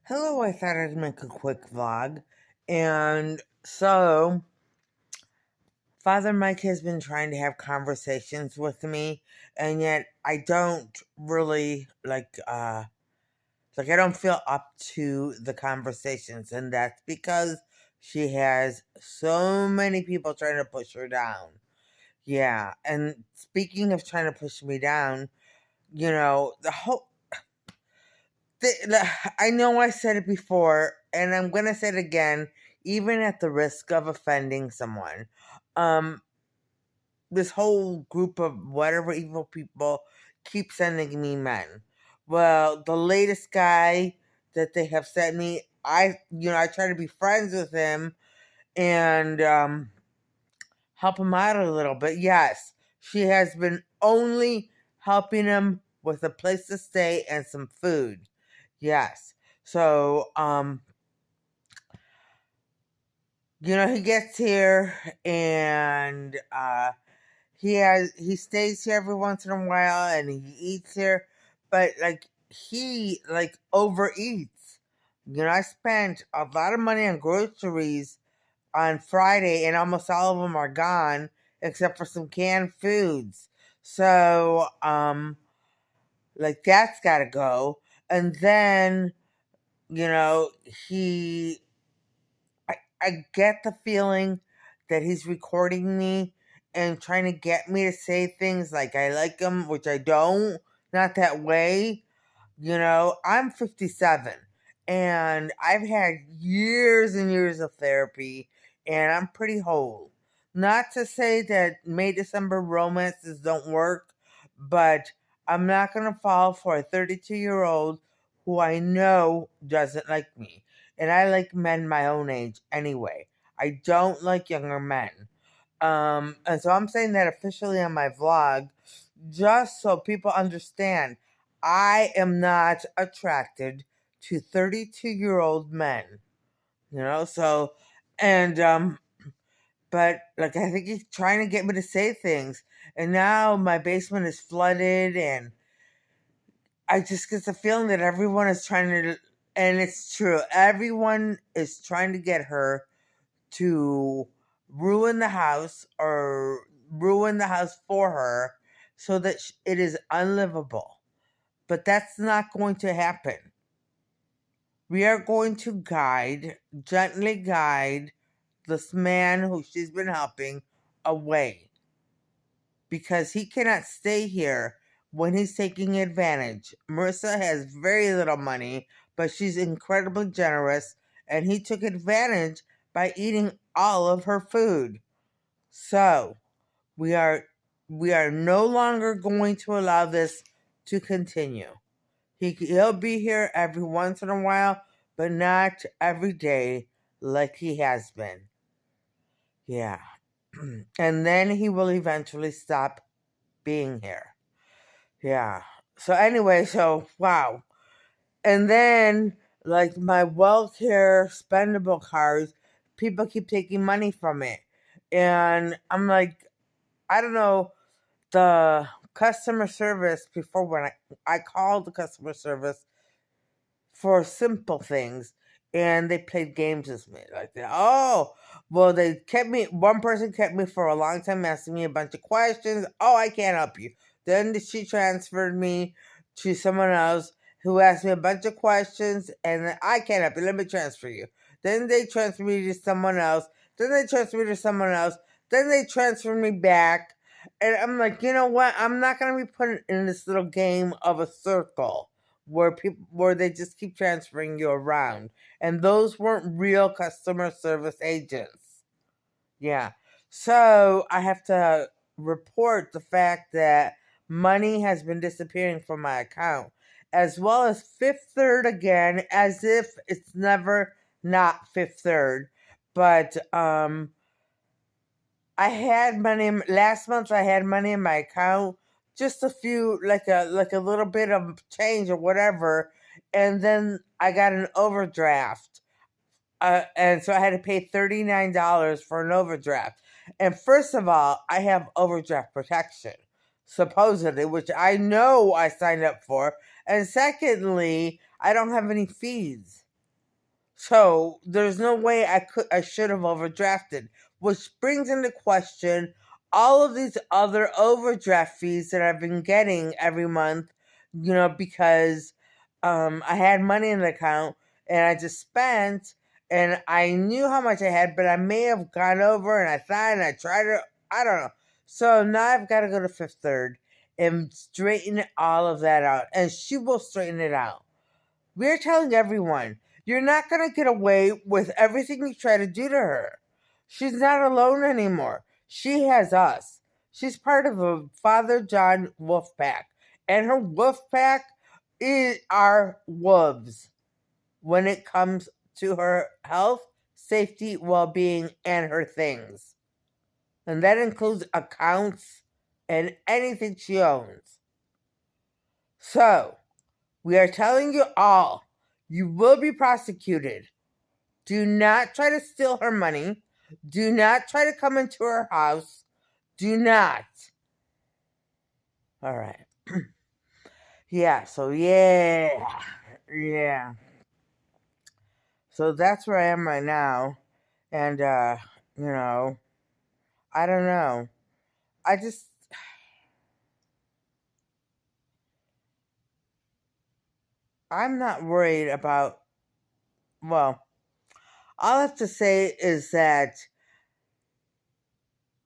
Hello, I thought I'd make a quick vlog. And so, Father Mike has been trying to have conversations with me, and yet I don't really I don't feel up to the conversations, and that's because she has so many people trying to push her down. Yeah, and speaking of trying to push me down, the whole I know I said it before, and I'm gonna say it again, even at the risk of offending someone. Um, this whole group of whatever evil people keep sending me men. Well, the latest guy that they have sent me, I try to be friends with him and help him out a little bit. Yes, she has been only helping him with a place to stay and some food. Yes. So, he gets here and he stays here every once in a while and he eats here, but he overeats. I spent a lot of money on groceries on Friday and almost all of them are gone except for some canned foods. So, that's got to go. And then, you know, he I get the feeling that he's recording me and trying to get me to say things like I like him, which I don't. Not that way. I'm 57 and I've had years and years of therapy and I'm pretty whole. Not to say that May December romances don't work, but I'm not going to fall for a 32-year-old who I know doesn't like me. And I like men my own age anyway. I don't like younger men. And so I'm saying that officially on my vlog, just so people understand, I am not attracted to 32-year-old men. So and but I think he's trying to get me to say things. And now my basement is flooded and I just get the feeling that everyone is trying to, and it's true, everyone is trying to get her to ruin the house or ruin the house for her so that it is unlivable. But that's not going to happen. We are going to gently guide this man who she's been helping away because he cannot stay here when he's taking advantage. Marissa has very little money, but she's incredibly generous, and he took advantage by eating all of her food. So, we are we are no longer going to allow this to continue. He'll be here every once in a while, but not every day like he has been. Yeah. And then he will eventually stop being here. Yeah. So anyway, so wow. And then my welfare spendable cards, people keep taking money from it. And I'm like, I don't know, the customer service before when I called the customer service for simple things and they played games with me like that. Oh, well, they kept me, one person kept me for a long time asking me a bunch of questions. Oh, I can't help you. Then she transferred me to someone else who asked me a bunch of questions and I can't help you. Let me transfer you. Then they transferred me to someone else. Then they transferred me to someone else. Then they transferred me back. And I'm like, you know what? I'm not going to be put in this little game of a circle where they just keep transferring you around. And those weren't real customer service agents. Yeah. So I have to report the fact that money has been disappearing from my account, as well as Fifth Third again, as if it's never not Fifth Third. But I had money last month. I had money in my account, just a few, like a little bit of change or whatever, and then I got an overdraft, and so I had to pay $39 for an overdraft. And first of all, I have overdraft protection, supposedly, which I know I signed up for, and secondly, I don't have any fees. So there's no way I should have overdrafted, which brings into question all of these other overdraft fees that I've been getting every month, because I had money in the account and I just spent, and I knew how much I had, but I may have gone over and I thought and I tried to, I don't know. So now I've got to go to Fifth Third and straighten all of that out, and she will straighten it out. We're telling everyone, you're not going to get away with everything you try to do to her. She's not alone anymore. She has us. She's part of a Father John wolf pack. And her wolf pack is our wolves when it comes to her health, safety, well being, and her things. And that includes accounts and anything she owns. So, we are telling you all, you will be prosecuted. Do not try to steal her money. Do not try to come into her house. Do not. All right. Yeah, so yeah. Yeah. So that's where I am right now. And you know, I don't know. I just I'm not worried about, well, all I have to say is that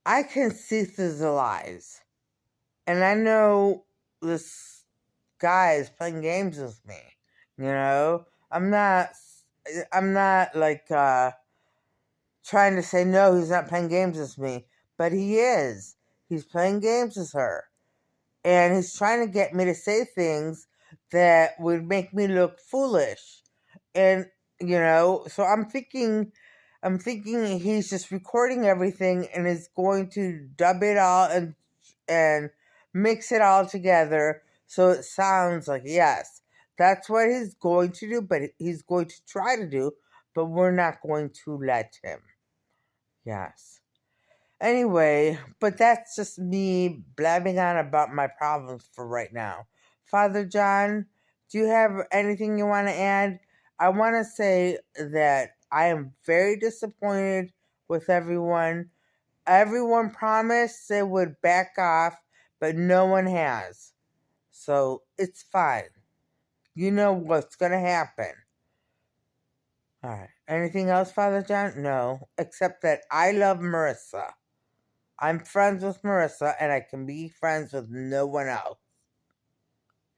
I can see through the lies. And I know this guy is playing games with me. You know, I'm not like trying to say no, he's not playing games with me, but he is. He's playing games with her, and he's trying to get me to say things that would make me look foolish. And so I'm thinking he's just recording everything and is going to dub it all and mix it all together so it sounds like, yes, that's what he's going to do, but he's going to try to do, but we're not going to let him. Yes. Anyway, but that's just me blabbing on about my problems for right now. Father John, do you have anything you want to add? I want to say that I am very disappointed with everyone. Everyone promised they would back off, but no one has. So it's fine. You know what's going to happen. All right. Anything else, Father John? No, except that I love Marissa. I'm friends with Marissa, and I can be friends with no one else.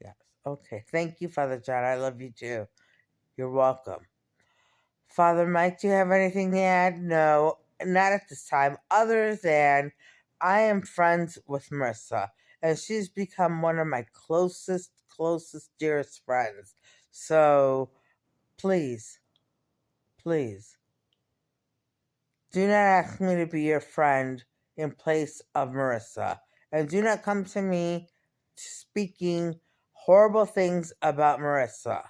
Yes. Okay. Thank you, Father John. I love you too. You're welcome. Father Mike, do you have anything to add? No, not at this time, other than I am friends with Marissa, and she's become one of my closest, dearest friends. So please, please, do not ask me to be your friend in place of Marissa. And do not come to me speaking horrible things about Marissa.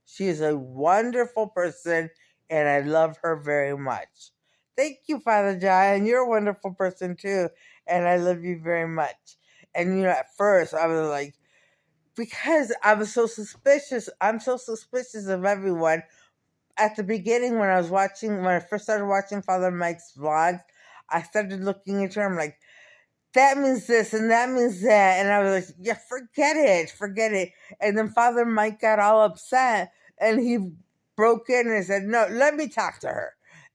She is a wonderful person and I love her very much. Thank you, Father John. And you're a wonderful person too. And I love you very much. And at first I was like, because I was so suspicious, I'm so suspicious of everyone at the beginning when I first started watching Father Mike's vlogs, I started looking into her. I'm like, that means this and that means that, and I was like, yeah, forget it. And then Father Mike got all upset, and he broke in and said, no, let me talk to her.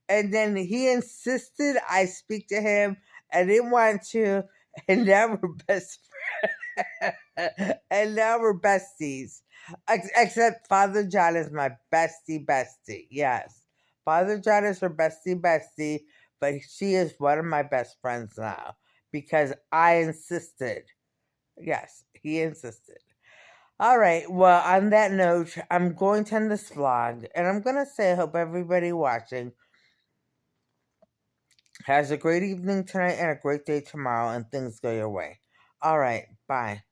And then he insisted I speak to him. I didn't want to, and now we're best and now we're besties. Except Father John is my bestie. Yes. Father John is her bestie, but she is one of my best friends now because I insisted. Yes, he insisted. All right. Well, on that note, I'm going to end this vlog and I'm going to say I hope everybody watching has a great evening tonight and a great day tomorrow and things go your way. All right. Bye.